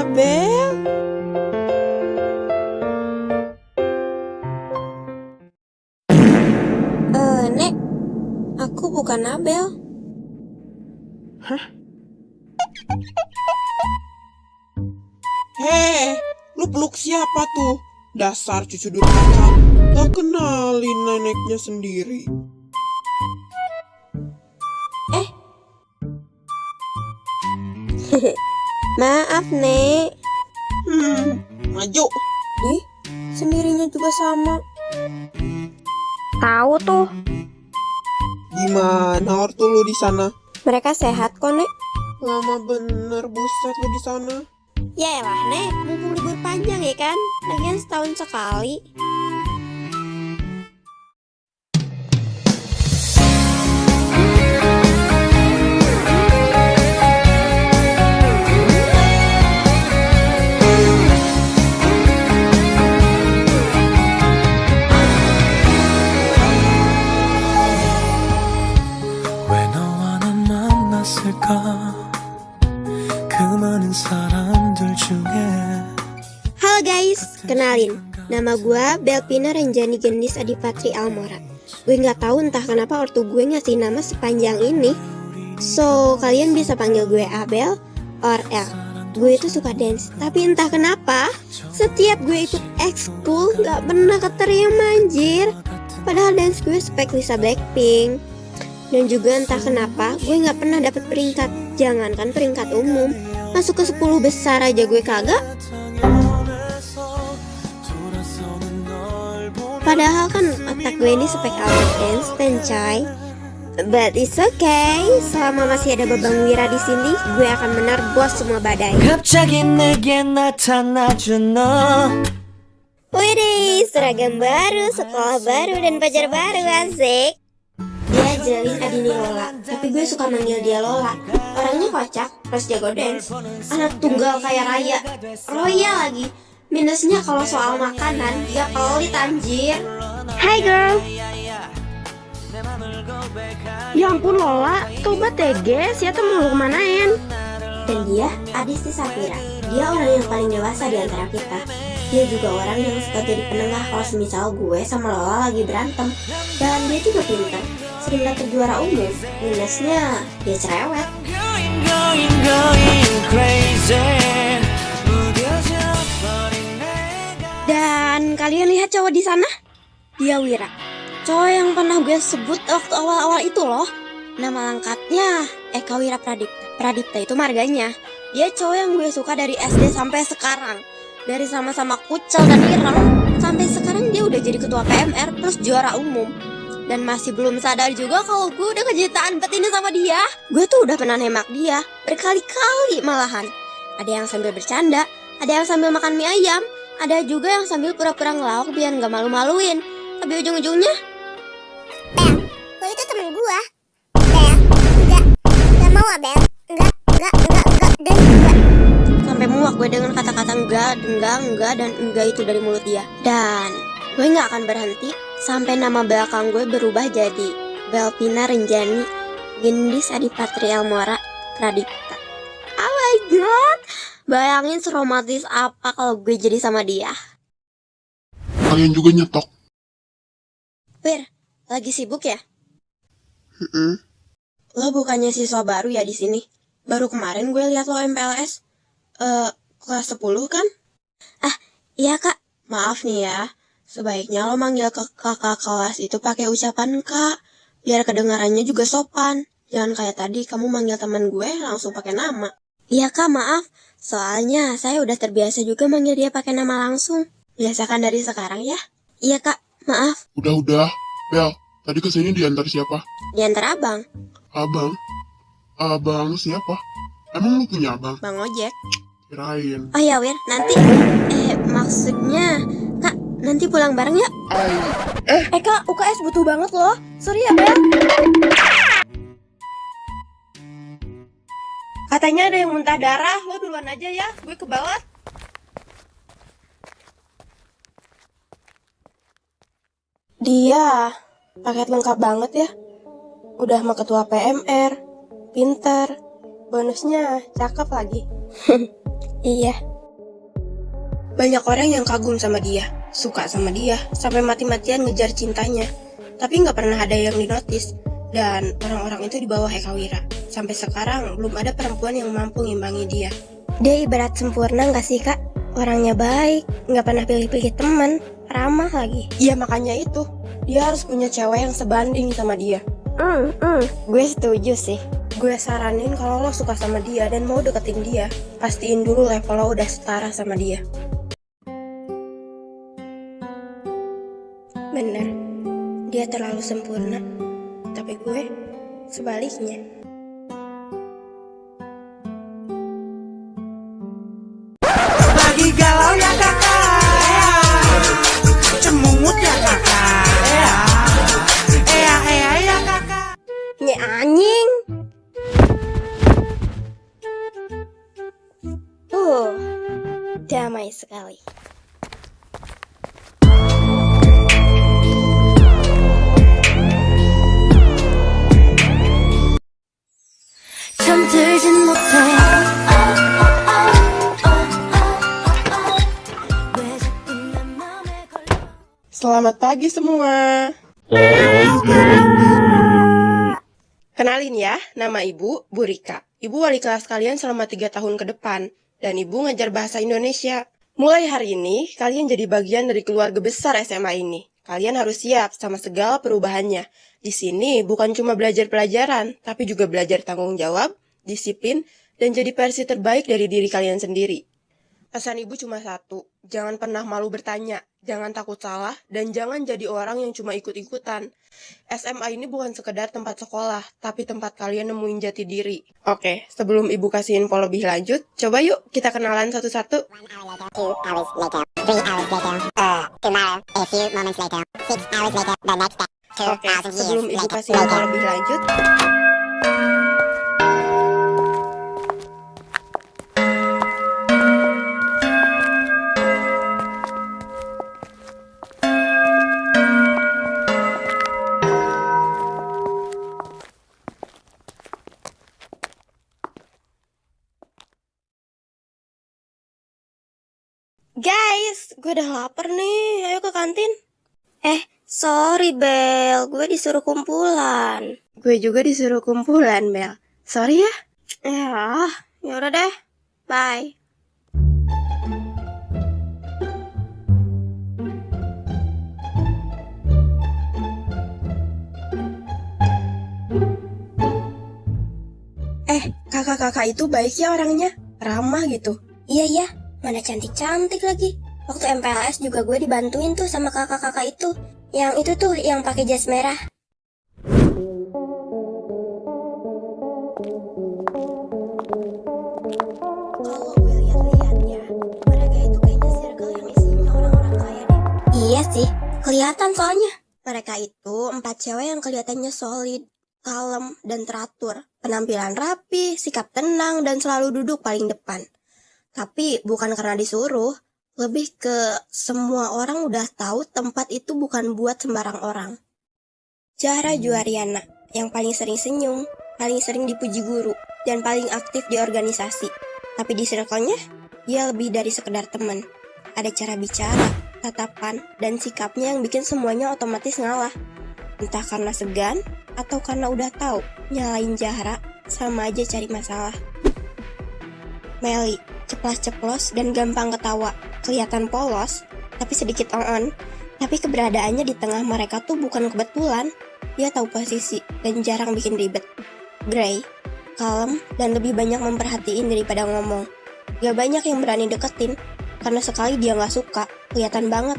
Abel? Nek, aku bukan Abel. Lu peluk siapa tuh? Dasar cucu durhaka, gak kenalin neneknya sendiri. Maaf, Nek. Maju. Ih, sendirinya juga sama. Tahu tuh. Gimana ortu lu di sana? Mereka sehat kok, Nek. Lama bener buset lu di sana. Ya elah, Nek. Mumpung libur panjang ya kan? Lagian setahun sekali. 왜 너와 난 만났을까 그 많은 사람들 중에 Halo guys, kenalin. Nama gue Belpina Renjani Gendis Adipatri Almora. Gue gak tahu entah kenapa ortu gue ngasih nama sepanjang ini. So, kalian bisa panggil gue Abel or El. Gue itu suka dance, tapi entah kenapa setiap gue ikut ekskul gak pernah keterima anjir. Padahal dance gue spek Lisa Blackpink. Dan juga entah kenapa gue gak pernah dapet peringkat. Jangankan peringkat umum, masuk ke 10 besar aja gue kagak. Padahal kan otak gue ini spek alat dance pencai. But it's okay, selama masih ada Babang Wira di sini, gue akan menerobos semua badai. 갑자기 내게 나타나준 너 Widih, seragam baru, sekolah baru, dan pacar baru, asik. Dia Jelin Adini Lola, tapi gue suka manggil dia Lola. Orangnya kocak, terus jago dance. Anak tunggal kaya raya, royal lagi. Minusnya kalau soal makanan, dia pelit anjir. Hai girl. Ya ampun Lola, coba TG, siapa mau kemanain? Dan dia Adisti Safira. Dia orang yang paling dewasa di antara kita. Dia juga orang yang suka jadi penengah kalau semisal gue sama Lola lagi berantem. Dan dia juga pintar, sering dapet juara umum. Minusnya, dia cerewet. going crazy Dan kalian lihat cowok di sana? Dia Wira. Cowok yang pernah gue sebut waktu awal-awal itu loh. Nama lengkapnya Eka Wira Pradipta. Pradipta itu marganya. Dia cowok yang gue suka dari SD sampai sekarang. Dari sama-sama kucel dan ireng, sampai sekarang dia udah jadi ketua PMR plus juara umum. Dan masih belum sadar juga kalau gue udah kejutaan betina sama dia. Gue tuh udah pernah nembak dia berkali-kali malahan. Ada yang sambil bercanda, ada yang sambil makan mie ayam, ada juga yang sambil pura-pura ngelawak biar gak malu-maluin. Tapi ujung-ujungnya, Lo itu temen gua. Enggak mau Abel. Enggak, dan enggak. sampai muak gue dengan kata-kata enggak, dan enggak itu dari mulut dia. Dan gue gak akan berhenti sampai nama belakang gue berubah jadi Belpina Renjani Gendis Adipatri Almora Pradipta. Oh my god, bayangin seromantis apa kalau gue jadi sama dia. Kalian juga nyetok. Wir, lagi sibuk ya? Lo bukannya siswa baru ya di sini? Baru kemarin gue lihat lo MPLS. Kelas 10 kan? Iya kak, maaf nih ya. Sebaiknya lo manggil ke kakak kelas itu pakai ucapan kak, biar kedengarannya juga sopan. Jangan kayak tadi kamu manggil teman gue langsung pakai nama. Iya kak, maaf. Soalnya saya udah terbiasa juga manggil dia pakai nama langsung. Biasakan dari sekarang ya. Iya kak, maaf. Udah. Bel, tadi kesini diantar siapa? Diantar abang, Abang? Abang siapa? Emang lu punya abang? bang ojek. Kirain. Oh ya Wir, nanti maksudnya kak, nanti pulang bareng ya? Kak, UKS butuh banget loh. Sorry ya Bel. Katanya ada yang muntah darah, lo duluan aja ya, gue ke bawah. Dia paket lengkap banget ya. Udah sama ketua PMR, pinter, bonusnya cakep lagi. Iya, Banyak orang yang kagum sama dia, suka sama dia, sampai mati-matian ngejar cintanya. Tapi nggak pernah ada yang dinotis. Dan orang-orang itu di bawah Eka Wira. Sampai sekarang belum ada perempuan yang mampu ngimbangi dia. Dia ibarat sempurna nggak sih kak? Orangnya baik, nggak pernah pilih-pilih teman, ramah lagi. Iya makanya itu, dia harus punya cewek yang sebanding sama dia. Gue setuju sih. Gue saranin kalau lo suka sama dia dan mau deketin dia, pastiin dulu level lo udah setara sama dia. Bener, dia terlalu sempurna, tapi gue sebaliknya. Lagi galau ya kakak, cemungut ya kakak, ya kakak. Nye anjing. Damai sekali. 잠들진 못해. 왜 자꾸 내 맘에 걸려. Selamat pagi semua. Kenalin ya, nama Ibu, Bu Rika. Ibu wali kelas kalian selama 3 tahun ke depan. Dan Ibu ngajar bahasa Indonesia. Mulai hari ini, kalian jadi bagian dari keluarga besar SMA ini. Kalian harus siap sama segala perubahannya. Di sini bukan cuma belajar pelajaran, tapi juga belajar tanggung jawab, disiplin, dan jadi versi terbaik dari diri kalian sendiri. Pesan Ibu cuma satu, jangan pernah malu bertanya, jangan takut salah, dan jangan jadi orang yang cuma ikut-ikutan. SMA ini bukan sekedar tempat sekolah, tapi tempat kalian nemuin jati diri. Oke, sebelum Ibu kasih info lebih lanjut, coba yuk kita kenalan satu-satu. 1 hour later, 2 hours later, 3 hours later, tomorrow, a few moments later, 6 hours later, the next day, Oke, 2,000 sebelum years Ibu later, kasih info lebih lanjut, Guys, gue udah lapar nih, ayo ke kantin. Sorry Bel, gue disuruh kumpulan. Gue juga disuruh kumpulan, Bel. Sorry ya. Yaudah deh. Bye. Kakak-kakak itu baik ya orangnya, ramah gitu. Iya, mana cantik-cantik lagi. Waktu MPLS juga gue dibantuin tuh sama kakak-kakak itu. Yang itu tuh yang pakai jas merah. Kalau gue lihat-lihat ya, mereka itu kayaknya circle yang isinya orang-orang kaya deh. Iya sih, kelihatan soalnya. Mereka itu 4 cewek yang kelihatannya solid, kalem, dan teratur. Penampilan rapi, sikap tenang, dan selalu duduk paling depan. Tapi bukan karena disuruh, lebih ke semua orang udah tahu tempat itu bukan buat sembarang orang. Zahra Juariana, yang paling sering senyum, paling sering dipuji guru, dan paling aktif di organisasi. Tapi di circle-nya, dia lebih dari sekedar teman. Ada cara bicara, tatapan, dan sikapnya yang bikin semuanya otomatis ngalah. Entah karena segan, atau karena udah tahu, nyalain Zahra sama aja cari masalah. Meli, ceplas-ceplos dan gampang ketawa, kelihatan polos, tapi sedikit on. Tapi keberadaannya di tengah mereka tuh bukan kebetulan. Dia tahu posisi dan jarang bikin ribet. Gray, kalem dan lebih banyak memperhatiin daripada ngomong. Gak banyak yang berani deketin, karena sekali dia gak suka, kelihatan banget.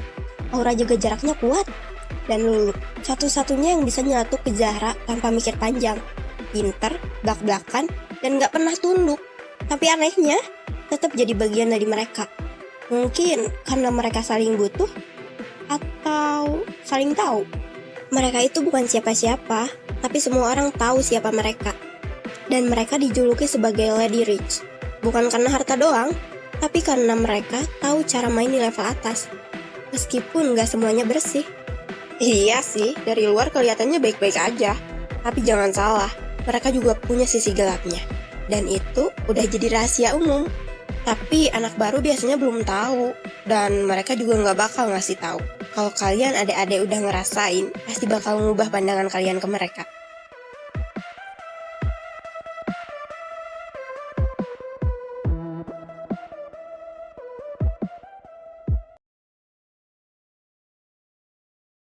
Aura jaga jaraknya kuat. Dan Lulu, satu-satunya yang bisa nyatu ke Zahra tanpa mikir panjang. Pinter, blak-blakan, dan gak pernah tunduk. Tapi anehnya, tetap jadi bagian dari mereka. Mungkin karena mereka saling butuh, atau saling tahu. Mereka itu bukan siapa-siapa, tapi semua orang tahu siapa mereka. Dan mereka dijuluki sebagai Lady Rich. Bukan karena harta doang, tapi karena mereka tahu cara main di level atas. Meskipun gak semuanya bersih. Iya sih, dari luar kelihatannya baik-baik aja. Tapi jangan salah, mereka juga punya sisi gelapnya. Dan itu udah jadi rahasia umum. Tapi anak baru biasanya belum tahu. Dan mereka juga nggak bakal ngasih tahu. Kalau kalian adik-adik udah ngerasain, pasti bakal ngubah pandangan kalian ke mereka.